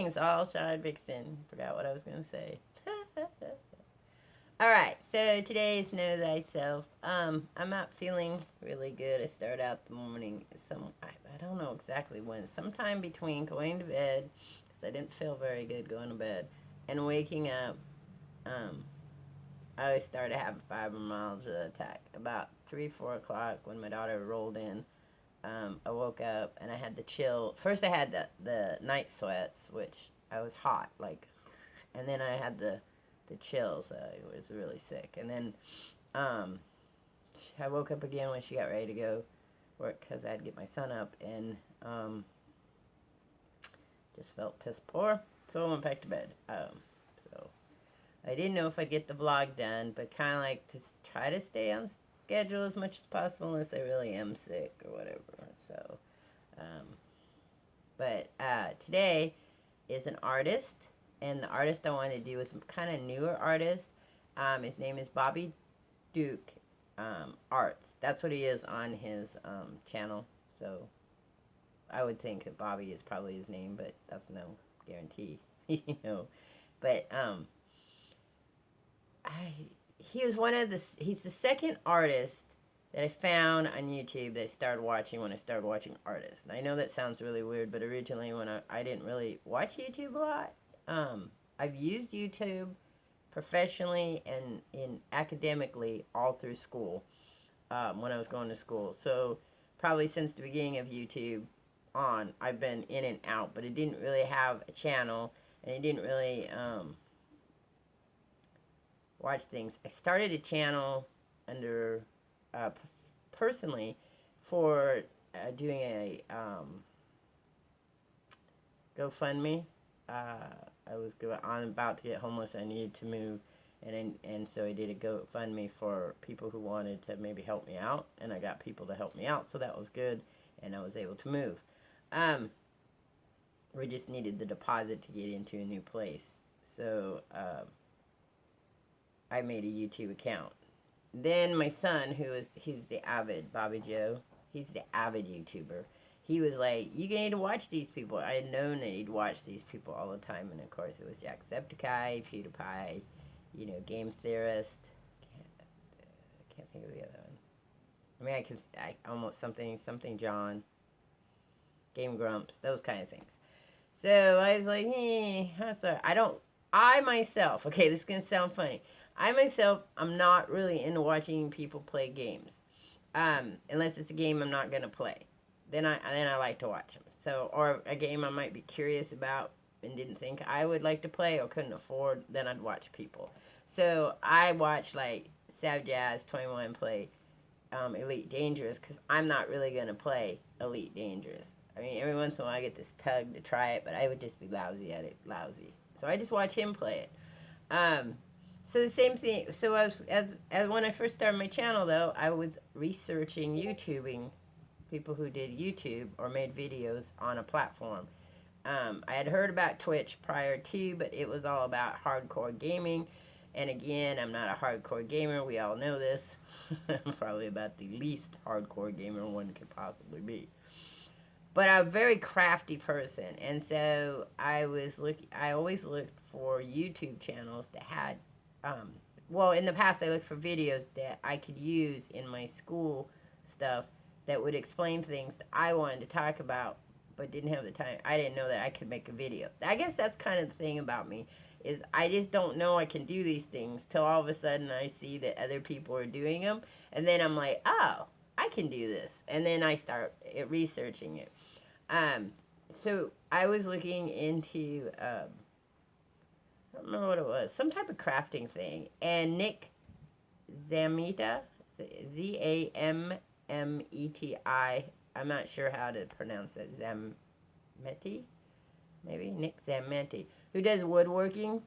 Greetings, all Shardvixen. Forgot what I was gonna say. All right, so today's Know Thyself. I'm not feeling really good. I started out the morning. I don't know exactly when. Sometime between going to bed, because I didn't feel very good going to bed, and waking up. Um, I started having fibromyalgia attack about 3, 4 o'clock when my daughter rolled in. I woke up and I had the chill. First, I had the night sweats, which I was hot, like, and then I had the chills. I was really sick, and then um, I woke up again when she got ready to go work because I had to get my son up, and just felt piss poor, so I went back to bed. So I didn't know if I'd get the vlog done, but kind of like to try to stay on schedule as much as possible unless I really am sick or whatever. So, um, but today is an artist, and the artist I wanted to do is a kind of newer artist. His name is Bobby Duke Arts. That's what he is on his channel. So I would think that Bobby is probably his name, but that's no guarantee, you know. But he was he's the second artist that I found on YouTube that I started watching when I started watching artists. And I know that sounds really weird, but originally when I didn't really watch YouTube a lot. I've used YouTube professionally and in academically all through school, when I was going to school. So probably since the beginning of YouTube on, I've been in and out, but it didn't really have a channel, and it didn't really watch things. I started a channel under personally for doing a GoFundMe. I was about to get homeless. I needed to move, and so I did a GoFundMe for people who wanted to maybe help me out, and I got people to help me out, so that was good, and I was able to move. We just needed the deposit to get into a new place, so I made a YouTube account. Then my son, he's the avid Bobby Joe, he's the avid YouTuber. He was like, you need to watch these people. I had known that he'd watch these people all the time, and of course it was Jacksepticeye, PewDiePie, Game Theorist. I can't think of the other one. I mean, I almost something John, Game Grumps, those kind of things. So I was like, I'm sorry. I myself, okay, this is going to sound funny. I myself, I'm not really into watching people play games. Unless it's a game I'm not going to play. Then I like to watch them. So, or a game I might be curious about and didn't think I would like to play or couldn't afford, then I'd watch people. So I watch like Sav Jazz 21 play Elite Dangerous because I'm not really going to play Elite Dangerous. I mean, every once in a while I get this tug to try it, but I would just be lousy at it. Lousy. So I just watch him play it. So the same thing. So as when I first started my channel, though, I was researching YouTubing, people who did YouTube or made videos on a platform. I had heard about Twitch prior to, but it was all about hardcore gaming. And again, I'm not a hardcore gamer. We all know this. I'm probably about the least hardcore gamer one could possibly be. But I'm a very crafty person, and so I always looked for YouTube channels that had, well, in the past I looked for videos that I could use in my school stuff that would explain things that I wanted to talk about, but didn't have the time. I didn't know that I could make a video. I guess that's kind of the thing about me, is I just don't know I can do these things till all of a sudden I see that other people are doing them, and then I'm like, oh, I can do this, and then I start researching it. So I was looking into, I don't remember what it was, some type of crafting thing, and Nick Zameta, Zammeti, I'm not sure how to pronounce it, Zammeti, maybe, Nick Zameti, who does woodworking,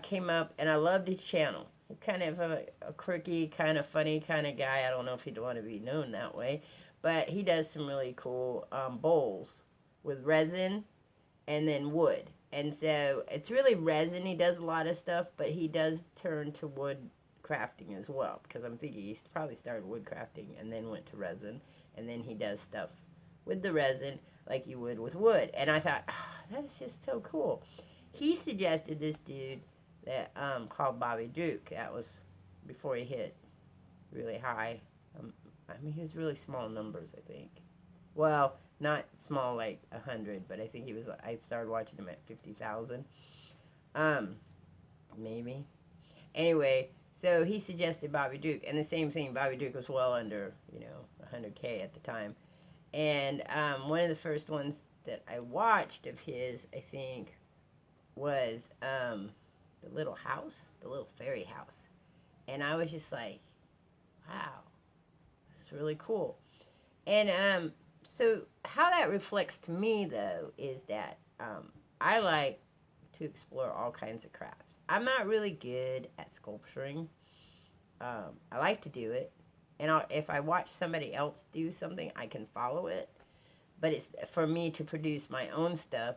came up, and I loved his channel. Kind of a quirky, kind of funny kind of guy. I don't know if he'd want to be known that way, but he does some really cool bowls with resin and then wood. And so it's really resin. He does a lot of stuff, but he does turn to wood crafting as well, because I'm thinking he probably started wood crafting and then went to resin, and then he does stuff with the resin, like you would with wood. And I thought, oh, that is just so cool. He suggested this dude that called Bobby Duke. That was before he hit really high. I mean, he was really small numbers, I think. Well, not small like 100, but I think he was. I started watching him at 50,000. Um, maybe. Anyway, so he suggested Bobby Duke, and the same thing. Bobby Duke was well under 100K at the time, and one of the first ones that I watched of his, I think, was the little house, the little fairy house, and I was just like, wow, this is really cool. And so how that reflects to me though is that I like to explore all kinds of crafts. I'm not really good at sculpturing. I like to do it, and if I watch somebody else do something, I can follow it. But it's for me to produce my own stuff.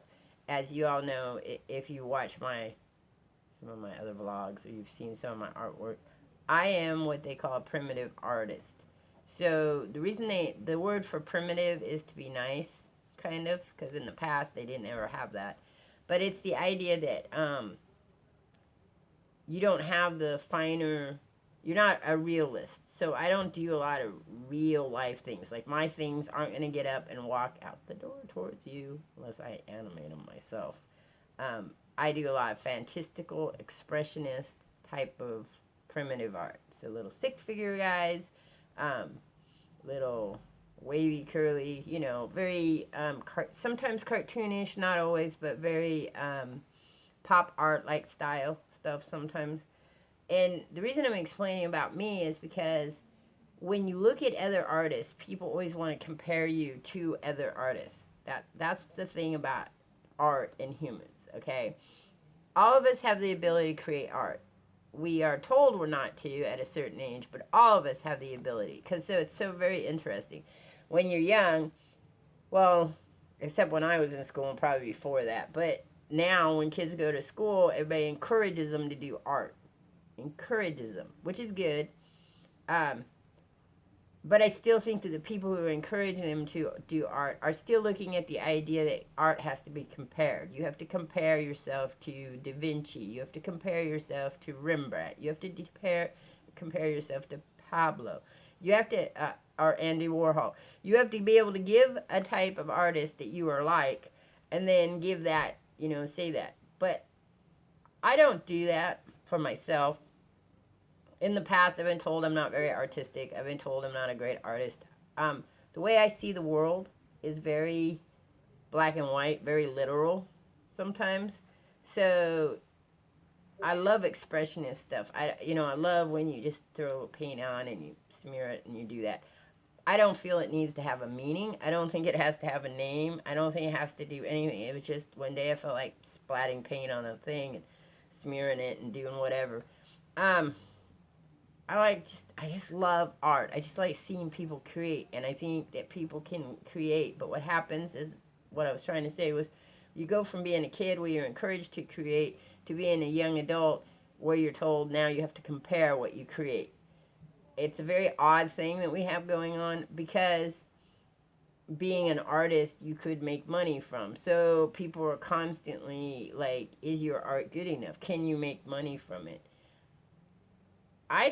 As you all know, if you watch some of my other vlogs or you've seen some of my artwork, I am what they call a primitive artist. So the reason the word for primitive is to be nice, kind of, because in the past they didn't ever have that. But it's the idea that you don't have the finer, you're not a realist. So I don't do a lot of real life things. Like my things aren't going to get up and walk out the door towards you unless I animate them myself. I do a lot of fantastical, expressionist type of primitive art. So little stick figure guys, little wavy, curly, very sometimes cartoonish, not always, but very pop art like style stuff sometimes. And the reason I'm explaining about me is because when you look at other artists, people always want to compare you to other artists. That's the thing about art and humans, okay? All of us have the ability to create art. We are told we're not to at a certain age, but all of us have the ability. Because so it's so very interesting. When you're young, well, except when I was in school and probably before that, but now when kids go to school, everybody encourages them to do art. Encourages them, which is good. But I still think that the people who are encouraging them to do art are still looking at the idea that art has to be compared. You have to compare yourself to Da Vinci. You have to compare yourself to Rembrandt. You have to compare yourself to Pablo. You have to, or Andy Warhol. You have to be able to give a type of artist that you are like, and then give that, say that. But I don't do that for myself. In the past, I've been told I'm not very artistic. I've been told I'm not a great artist. The way I see the world is very black and white, very literal sometimes. So I love expressionist stuff. I love when you just throw paint on and you smear it and you do that. I don't feel it needs to have a meaning. I don't think it has to have a name. I don't think it has to do anything. It was just one day I felt like splatting paint on a thing and smearing it and doing whatever. I just love art. I just like seeing people create, and I think that people can create, but what happens is, what I was trying to say was, you go from being a kid where you're encouraged to create to being a young adult where you're told now you have to compare what you create. It's a very odd thing that we have going on because being an artist you could make money from. So people are constantly like, is your art good enough? Can you make money from it? I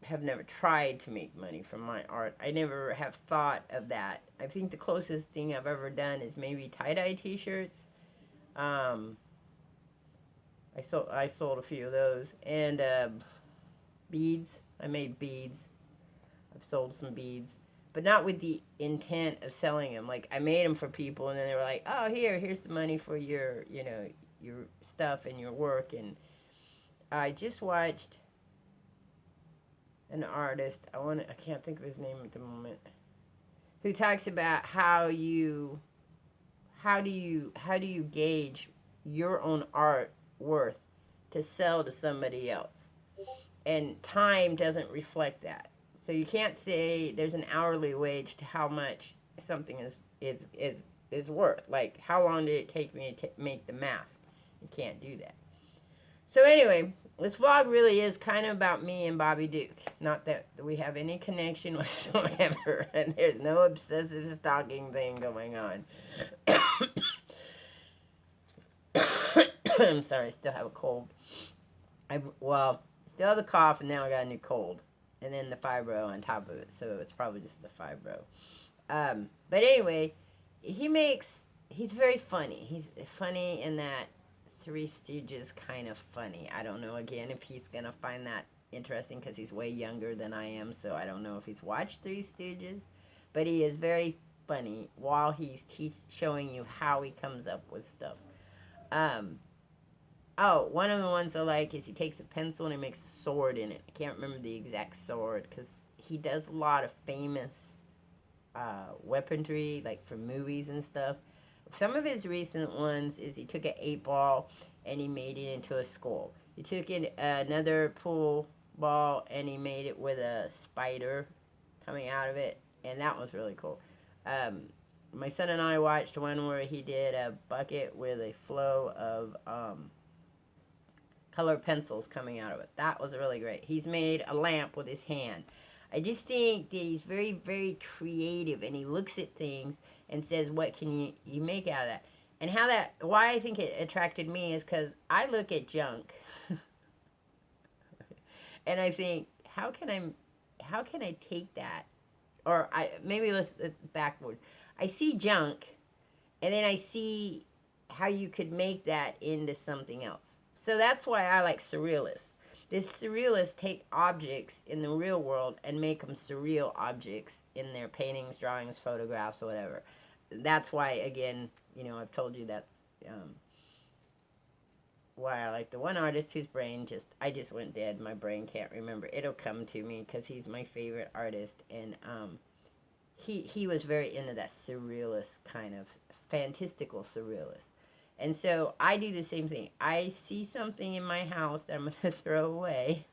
have never tried to make money from my art. I never have thought of that. I think the closest thing I've ever done is maybe tie-dye t-shirts. I sold a few of those. And beads. I made beads. I've sold some beads. But not with the intent of selling them. Like, I made them for people, and then they were like, oh, here's the money for your stuff and your work. And I just watched an artist, I can't think of his name at the moment, who talks about how do you gauge your own art worth to sell to somebody else, and time doesn't reflect that. So you can't say there's an hourly wage to how much something is worth. Like, how long did it take me to make the mask? You can't do that. So anyway, this vlog really is kind of about me and Bobby Duke. Not that we have any connection whatsoever, and there's no obsessive stalking thing going on. I'm sorry, I still have a cold. Well, still have the cough, and now I got a new cold, and then the fibro on top of it. So it's probably just the fibro. But anyway, he's very funny. He's funny in that Three Stooges kind of funny. I don't know again if he's gonna find that interesting because he's way younger than I am. So I don't know if he's watched Three Stooges, but he is very funny while he's showing you how he comes up with stuff. Um, Oh, one of the ones I like is he takes a pencil and he makes a sword in it. I can't remember the exact sword because he does a lot of famous weaponry, like for movies and stuff. Some of his recent ones is he took an 8 ball and he made it into a skull. He took another pool ball and he made it with a spider coming out of it, and that was really cool. Um, my son and I watched one where he did a bucket with a flow of color pencils coming out of it. That was really great. He's made a lamp with his hand. I just think that he's very, very creative, and he looks at things and says, "What can you make out of that?" And why I think it attracted me is because I look at junk, and I think, how can I take that, or maybe let's backwards. I see junk, and then I see how you could make that into something else. So that's why I like surrealists. These surrealists take objects in the real world and make them surreal objects in their paintings, drawings, photographs, or whatever. That's why, again, I've told you that's why I like the one artist whose brain I just went dead. My brain can't remember. It'll come to me because he's my favorite artist, and he was very into that surrealist kind of fantastical surrealist. And so I do the same thing. I see something in my house that I'm going to throw away,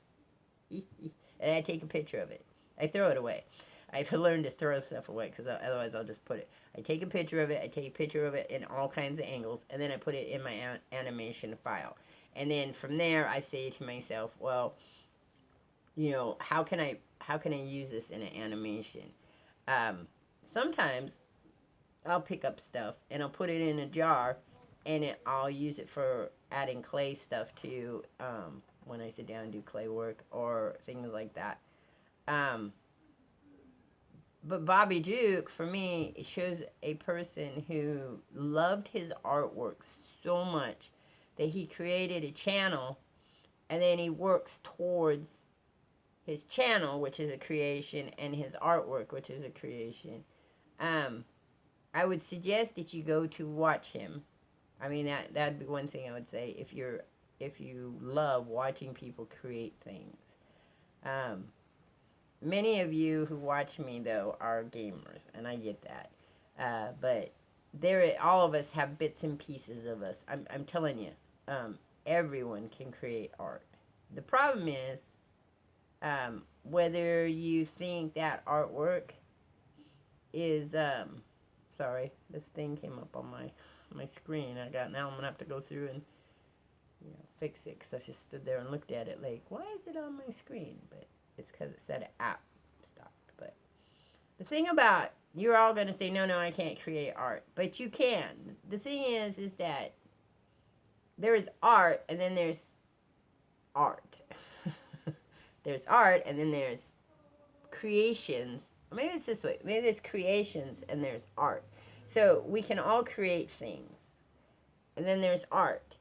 and I take a picture of it. I throw it away. I've learned to throw stuff away because otherwise I'll just put it. I take a picture of it. I take a picture of it in all kinds of angles, and then I put it in my animation file. And then from there, I say to myself, well, how can I use this in an animation? Sometimes I'll pick up stuff and I'll put it in a jar, and I'll use it for adding clay stuff to when I sit down and do clay work or things like that. But Bobby Duke, for me, it shows a person who loved his artwork so much that he created a channel, and then he works towards his channel, which is a creation, and his artwork, which is a creation. I would suggest that you go to watch him. I mean, that'd be one thing I would say if you love watching people create things. Many of you who watch me, though, are gamers, and I get that. But all of us have bits and pieces of us. I'm telling you, everyone can create art. The problem is whether you think that artwork is sorry, this thing came up on my screen. Now I'm gonna have to go through and fix it because I just stood there and looked at it like, why is it on my screen? But it's because it said app stopped. But the thing about, you're all gonna say, no, I can't create art, but you can. The thing is that there is art, and then there's art. There's art, and then there's creations. Or maybe it's this way. Maybe there's creations and there's art. So we can all create things. And then there's art.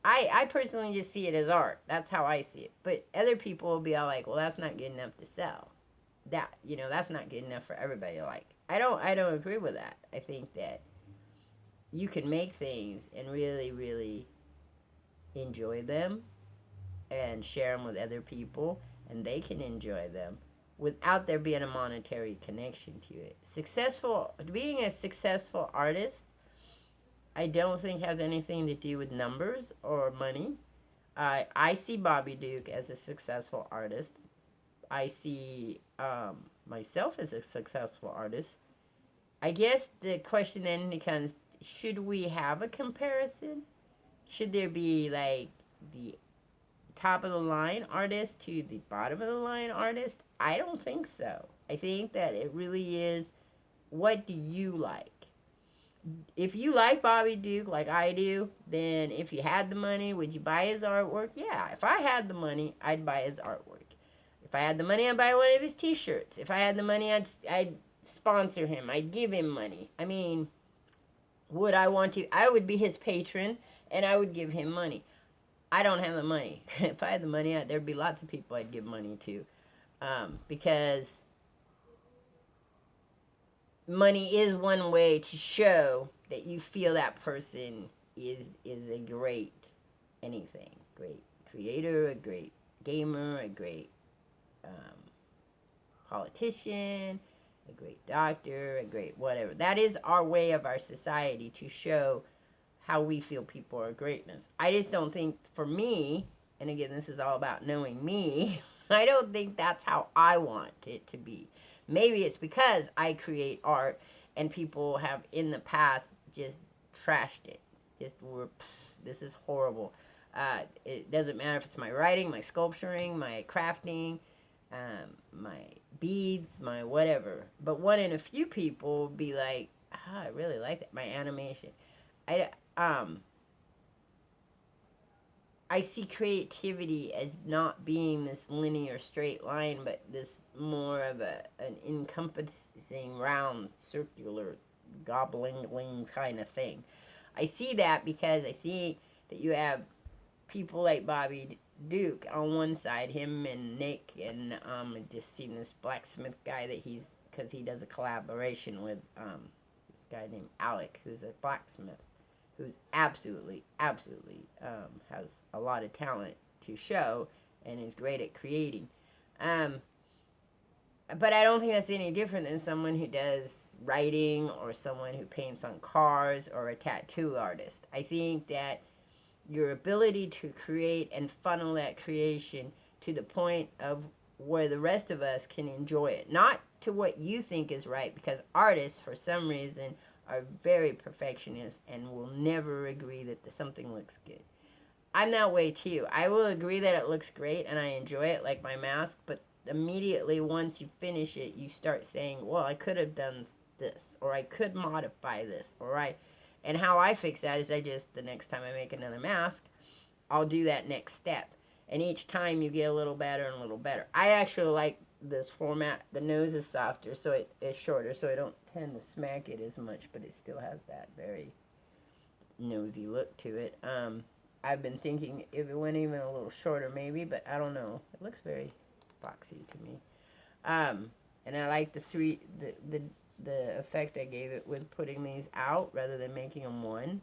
I personally just see it as art. That's how I see it. But other people will be all like, well, that's not good enough to sell. That's not good enough for everybody to like. I don't agree with that. I think that you can make things and really, really enjoy them and share them with other people, and they can enjoy them without there being a monetary connection to it. Being a successful artist, I don't think has anything to do with numbers or money. I see Bobby Duke as a successful artist. I see myself as a successful artist. I guess the question then becomes, should we have a comparison? Should there be like the top of the line artist to the bottom of the line artist? I don't think so. I think that it really is, what do you like? If you like Bobby Duke like I do, then if you had the money, would you buy his artwork? Yeah, if I had the money, I'd buy his artwork. If I had the money, I'd buy one of his t-shirts. If I had the money, I'd sponsor him. I'd give him money. I mean, would I want to? I would be his patron, and I would give him money. I don't have the money. If I had the money, there'd be lots of people I'd give money to, because money is one way to show that you feel that person is a great anything, great creator, a great gamer, a great politician, a great doctor, a great whatever. That is our way of our society to show how we feel people are greatness. I just don't think, for me, and again, this is all about knowing me, I don't think that's how I want it to be. Maybe it's because I create art and people have in the past just trashed it. Just were, this is horrible. It doesn't matter if it's my writing, my sculpturing, my crafting, my beads, my whatever. But one in a few people will be like, I really like that. My animation. I see creativity as not being this linear straight line, but this more of an encompassing round, circular, gobbling kind of thing. I see that because I see that you have people like Bobby Duke on one side, him and Nick, and I've just seen this blacksmith guy that because he does a collaboration with this guy named Alec, who's a blacksmith, who's absolutely has a lot of talent to show and is great at creating. But I don't think that's any different than someone who does writing or someone who paints on cars or a tattoo artist. I think that your ability to create and funnel that creation to the point of where the rest of us can enjoy it. Not to what you think is right, because artists, for some reason, are very perfectionist and will never agree that something looks good. I'm that way too. I will agree that it looks great and I enjoy it, like my mask, but immediately once you finish it, you start saying, well, I could have done this, or I could modify this, and how I fix that is the next time I make another mask, I'll do that next step. And each time you get a little better and a little better. I actually like this format. The nose is softer, so it is shorter, so I don't tend to smack it as much, but it still has that very nosy look to it. I've been thinking if it went even a little shorter maybe, but I don't know. It looks very boxy to me. And I like the effect I gave it with putting these out rather than making them one.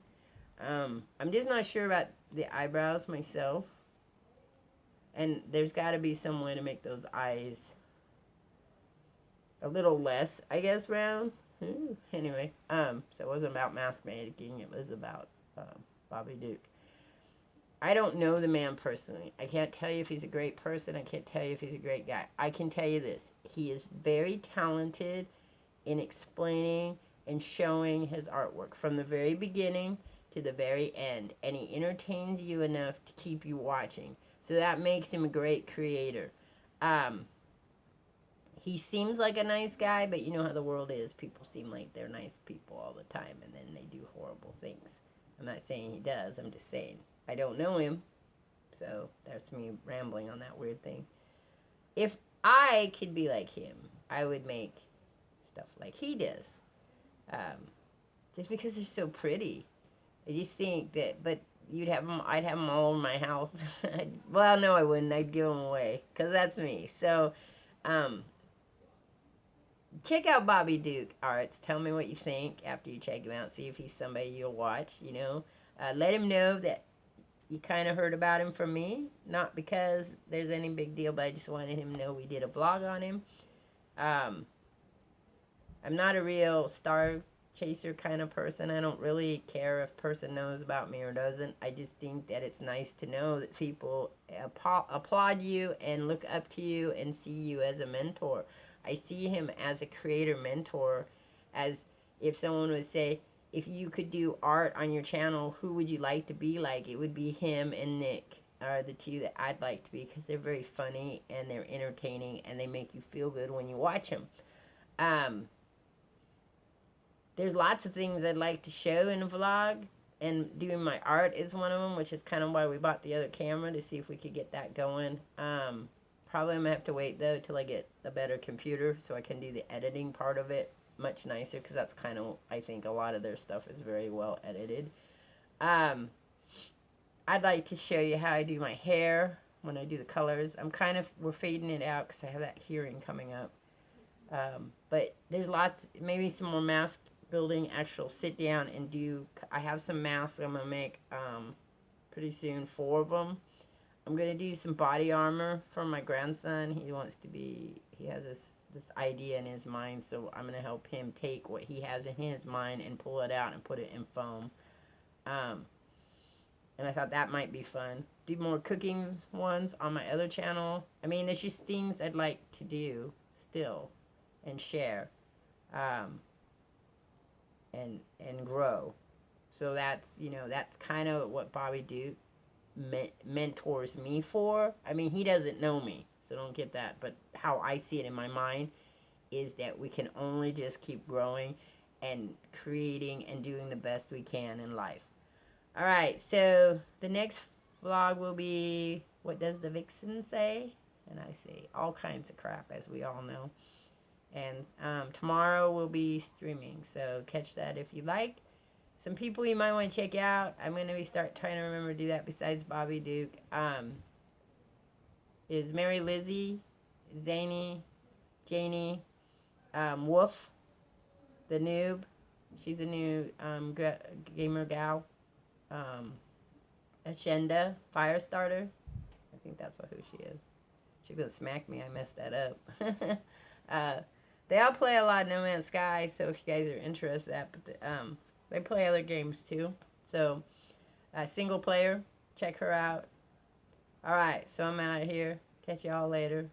I'm just not sure about the eyebrows myself. And there's got to be some way to make those eyes a little less, I guess, round. Anyway, so it wasn't about mask making. It was about Bobby Duke. I don't know the man personally. I can't tell you if he's a great person. I can't tell you if he's a great guy. I can tell you this. He is very talented in explaining and showing his artwork from the very beginning to the very end. And he entertains you enough to keep you watching. So that makes him a great creator. He seems like a nice guy, but you know how the world is. People seem like they're nice people all the time, and then they do horrible things. I'm not saying he does. I'm just saying. I don't know him, so that's me rambling on that weird thing. If I could be like him, I would make stuff like he does. Just because they're so pretty. I just think that, but you'd have them, I'd have them all in my house. Well, no, I wouldn't. I'd give them away, because that's me. So, check out Bobby Duke Arts. Tell me what you think after you check him out. See if he's somebody you'll watch, Let him know that you kind of heard about him from me. Not because there's any big deal, but I just wanted him to know we did a vlog on him. I'm not a real star chaser kind of person. I don't really care if a person knows about me or doesn't. I just think that it's nice to know that people applaud you and look up to you and see you as a mentor. I see him as a creator mentor, as if someone would say, if you could do art on your channel, who would you like to be like? It would be him and Nick. are the two that I'd like to be because they're very funny and they're entertaining and they make you feel good when you watch them. Um, there's lots of things I'd like to show in a vlog, and doing my art is one of them, which is kind of why we bought the other camera, to see if we could get that going. Probably I'm gonna have to wait though till I get a better computer so I can do the editing part of it much nicer, because that's kind of, I think a lot of their stuff is very well edited. Um, I'd like to show you how I do my hair when I do the colors. We're fading it out because I have that hearing coming up. But there's lots, maybe some more mask building, actual sit down and do. I have some masks I'm going to make pretty soon, 4 of them. I'm going to do some body armor for my grandson. He has this idea in his mind, so I'm going to help him take what he has in his mind and pull it out and put it in foam. And I thought that might be fun. Do more cooking ones on my other channel. I mean, there's just things I'd like to do still and share, and grow. So that's kind of what Bobby Duke mentors me for. I mean, he doesn't know me, so don't get that. But how I see it in my mind is that we can only just keep growing and creating and doing the best we can in life. Alright, so the next vlog will be, what does the vixen say? And I say all kinds of crap, as we all know. And tomorrow we'll be streaming, so catch that if you like. Some people you might want to check out. I'm going to start trying to remember to do that besides Bobby Duke. Is Mary Lizzie, Zany, Janie, Wolf, the noob. She's a new gamer gal. Agenda Firestarter. I think that's who she is. She's gonna smack me. I messed that up. They all play a lot of No Man's Sky, so if you guys are interested in that, but they play other games too. So single player, check her out. All right, so I'm out of here. Catch y'all later.